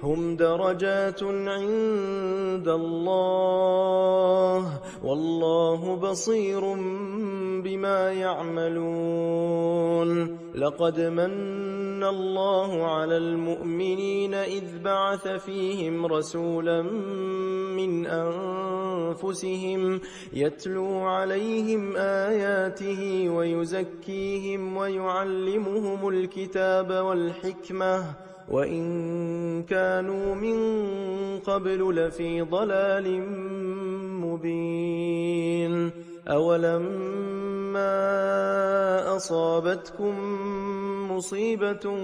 هم درجات عند الله والله بصير بما يعملون. لقد من الله على المؤمنين إذ بعث فيهم رسولا من أنفسهم يتلو عليهم آياته ويزكيهم ويعلمهم الكتاب والحكمة وإن كانوا من قبل لفي ضلال مبين. أولما أصابتكم مصيبة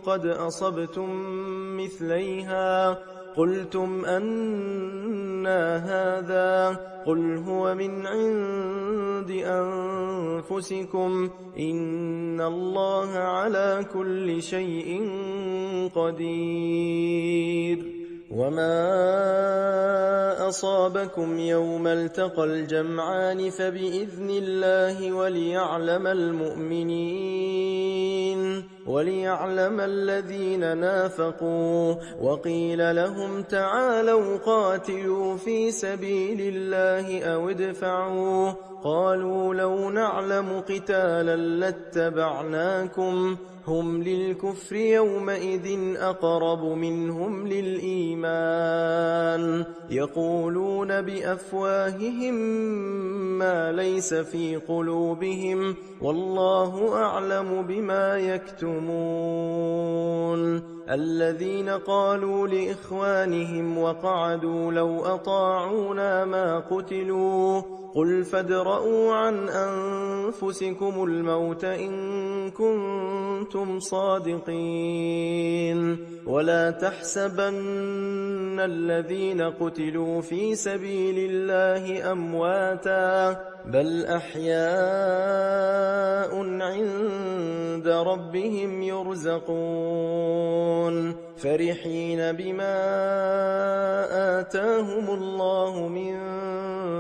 قد أصبتم مثليها قلتم أنى هذا قل هو من عند أنفسكم إن الله على كل شيء قدير. وما أصابكم يوم التقى الجمعان فبإذن الله وليعلم الذين نافقوا. وقيل لهم تعالوا قاتلوا في سبيل الله أو ادفعوا قالوا لو نعلم قتالا لاتبعناكم هم للكفر يومئذ أقرب منهم للإيمان يقولون بأفواههم ما ليس في قلوبهم والله أعلم بما يكتمون. الذين قالوا لإخوانهم وقعدوا لو أطاعونا ما قتلوا قل فادرءوا عن أنفسكم الموت إن كنتم كنتم صادقين ولا تحسبن الذين قتلوا في سبيل الله أمواتا بل أحياء عند ربهم يرزقون فرحين بما آتاهم الله من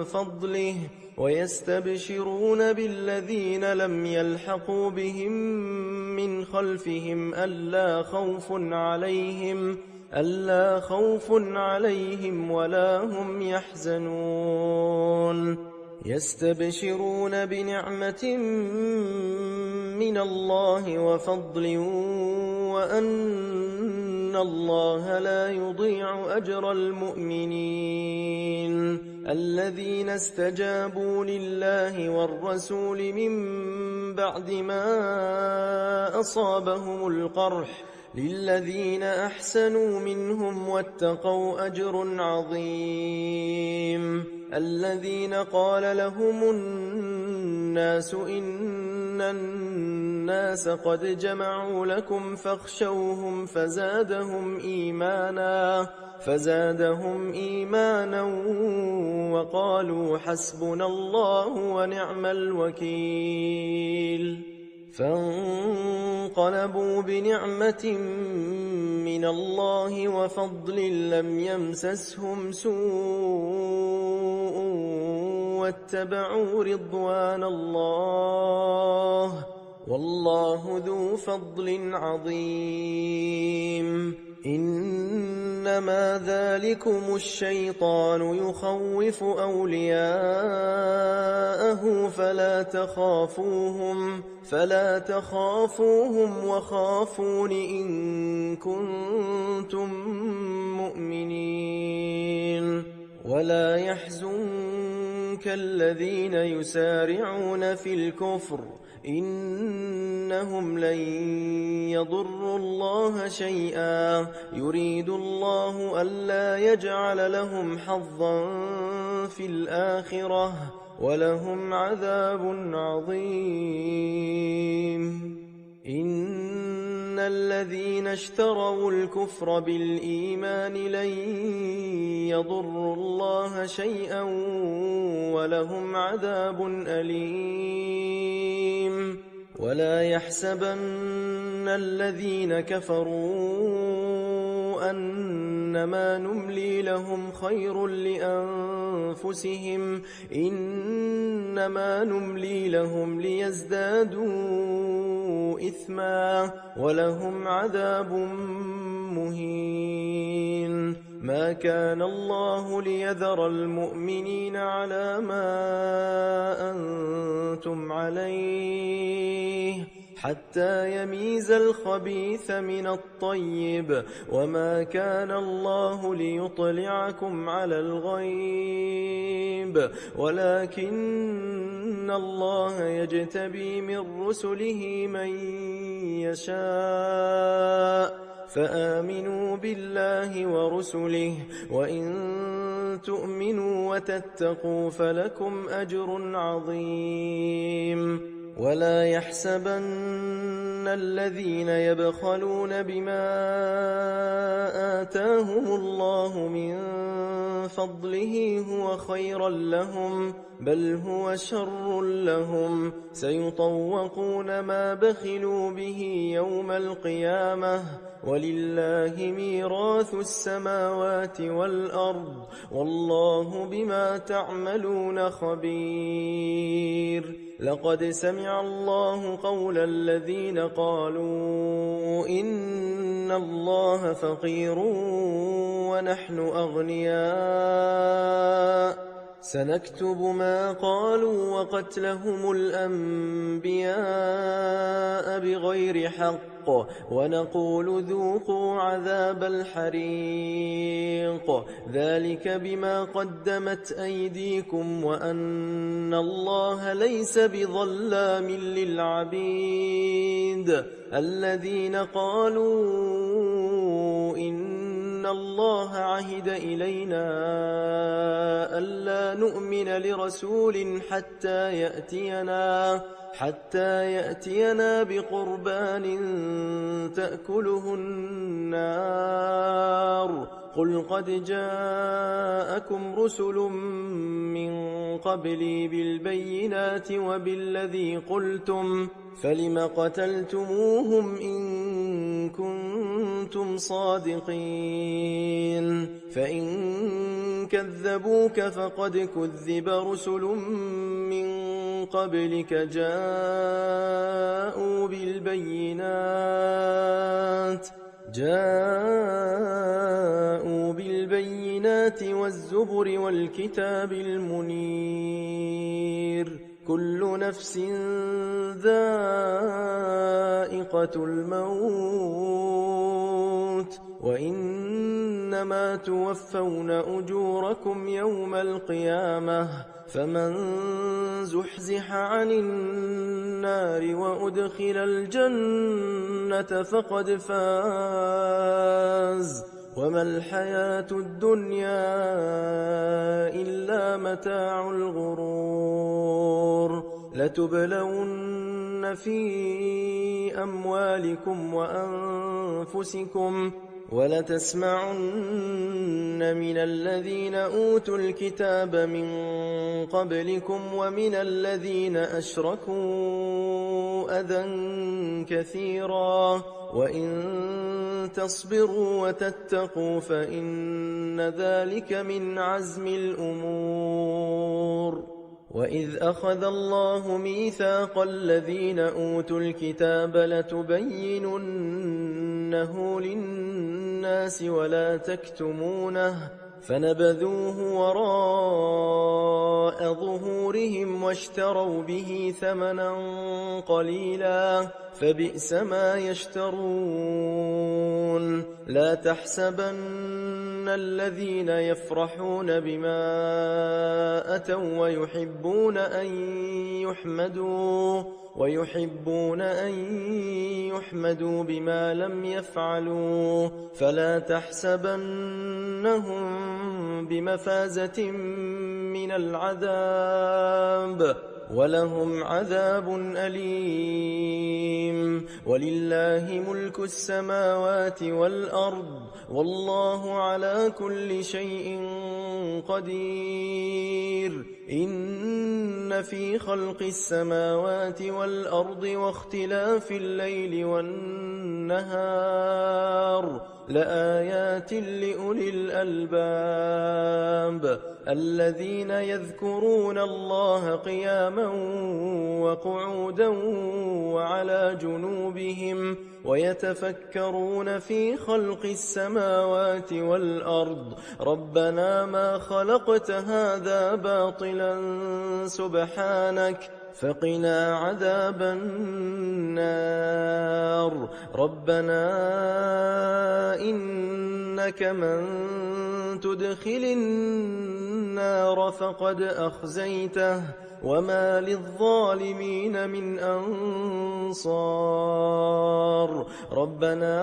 فضله ويستبشرون بالذين لم يلحقوا بهم من خلفهم ألا خوف عليهم ولا هم يحزنون يستبشرون بنعمة من الله وفضل وأن الله لا يضيع أجر المؤمنين الذين استجابوا لله والرسول من بعد ما أصابهم القرح للذين أحسنوا منهم واتقوا أجر عظيم الذين قال لهم الناس إن الناس قد جمعوا لكم فاخشوهم فزادهم إيمانا وقالوا حسبنا الله ونعم الوكيل فانقلبوا بنعمة من الله وفضل لم يمسسهم سوء واتبعوا رضوان الله والله ذو فضل عظيم إنما ذلكم الشيطان يخوف أولياءه فلا تخافوهم وخافون إن كنتم مؤمنين ولا يحزنك الذين يسارعون في الكفر إنهم لن يضروا الله شيئا يريد الله ألا يجعل لهم حظا في الآخرة ولهم عذاب عظيم إن الذين اشتروا الكفر بالإيمان لن يضروا الله شيئا ولهم عذاب أليم ولا يحسبن الذين كفروا أنما نملي لهم خير لأنفسهم إنما نملي لهم ليزدادوا إثما ولهم عذاب مهين ما كان الله ليذر المؤمنين على ما أنتم عليه حتى يميز الخبيث من الطيب وما كان الله ليطلعكم على الغيب ولكن الله يجتبي من رسله من يشاء فآمنوا بالله ورسله وإن تؤمنوا وتتقوا فلكم أجر عظيم ولا يحسبن الذين يبخلون بما آتاهم الله من فضله هو خيرا لهم بل هو شر لهم سيطوقون ما بخلوا به يوم القيامة ولله ميراث السماوات والأرض والله بما تعملون خبير لقد سمع الله قول الذين قالوا إن الله فقير ونحن أغنياء سنكتب ما قالوا وقتلهم الأنبياء بغير حق ونقول ذوقوا عذاب الحريق ذلك بما قدمت أيديكم وأن الله ليس بظلام للعبيد الذين قالوا إن الله عهد إلينا ألا نؤمن لرسول حتى يأتينا بقربان تأكله النار قل قد جاءكم رسل من قبلي بالبينات وبالذي قلتم فلم قتلتموهم إن كنتم صادقين فإن كذبوك فقد كذب رسل من قبلك جاءوا بالبينات والزبر والكتاب المنير كل نفس ذائقة الموت وإنما توفون أجوركم يوم القيامة فمن زحزح عن النار وأدخل الجنة فقد فاز وما الحياة الدنيا إلا متاع الغرور لتبلون في أموالكم وأنفسكم ولتسمعن من الذين أوتوا الكتاب من قبلكم ومن الذين أشركوا أذى كثيرا وإن تصبروا وتتقوا فإن ذلك من عزم الأمور وإذ أخذ الله ميثاق الذين أوتوا الكتاب لتبيننه للناس ولا تكتمونه فنبذوه وراء ظهورهم واشتروا به ثمنا قليلا فبئس ما يشترون لا تحسبن الذين يفرحون بما أتوا ويحبون أن يحمدوا بما لم يفعلوا فلا تحسبنهم بمفازة من العذاب ولهم عذاب أليم ولله ملك السماوات والأرض والله على كل شيء قدير إن في خلق السماوات والأرض واختلاف الليل والنهار لآيات لأولي الألباب الذين يذكرون الله قياما وقعودا وعلى جنوبهم ويتفكرون في خلق السماوات والأرض ربنا ما خلقت هذا باطلا سبحانك فقنا عذاب النار ربنا إنك من تدخل النار فقد أخزيته وما للظالمين من أنصار ربنا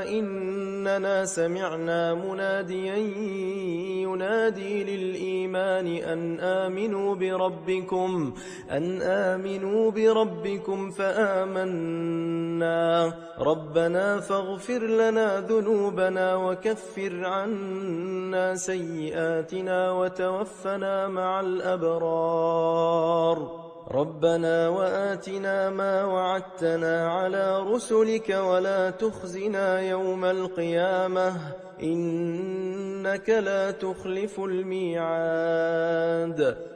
إننا سمعنا مناديا ينادي للإيمان أن آمنوا بربكم فآمنا ربنا فاغفر لنا ذنوبنا وكفر عنا سيئاتنا وتوفنا مع الأبرار ربنا وآتنا ما وعدتنا على رسلك ولا تخزنا يوم القيامة إنك لا تخلف الميعاد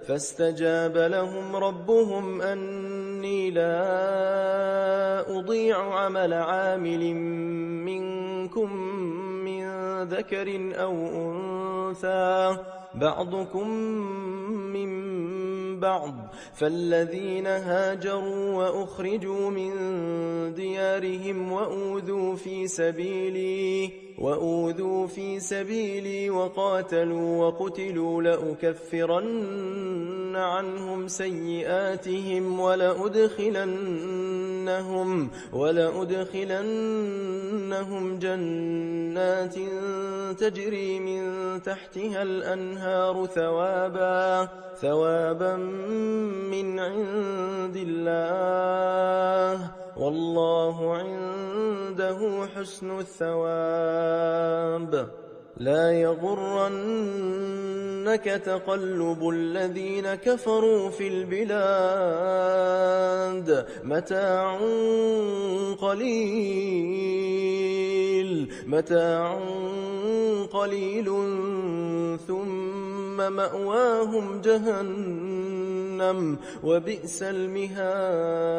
فاستجاب لهم ربهم أني لا أضيع عمل عامل منكم من ذكر أو أنثى بعضكم من بعض فالذين هاجروا وأخرجوا من ديارهم وأوذوا في سبيلي وأوذوا في سبيلي وقاتلوا وقتلوا لأكفرن عنهم سيئاتهم ولأدخلنهم جنات تجري من تحتها الأنهار ثوابا من عند الله والله عنده حسن الثواب. لا يغرنك تقلب الذين كفروا في البلاد متاع قليل ثم مأواهم جهنم وبئس المهاد.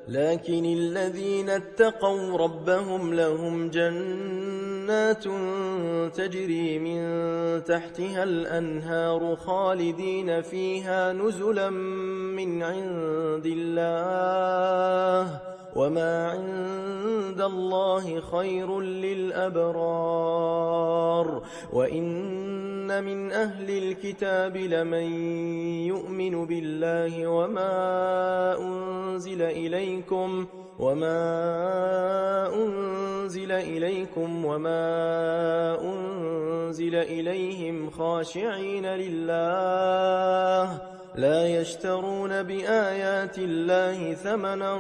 لكن الذين اتقوا ربهم لهم جنات تجري من تحتها الأنهار خالدين فيها نزلا من عند الله وما عند الله خير للأبرار. وإن من أهل الكتاب لمن يؤمن بالله وما أنزل إليكم وما أنزل إليهم خاشعين لله لا يشترون بآيات الله ثمنا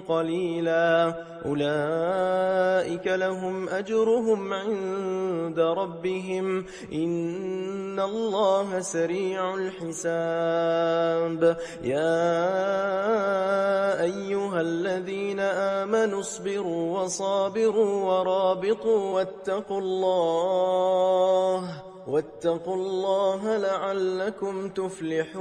قليلا أولئك لهم أجرهم عند ربهم إن الله سريع الحساب. يا أيها الذين آمنوا اصبروا وصابروا ورابطوا واتقوا الله لعلكم تفلحون.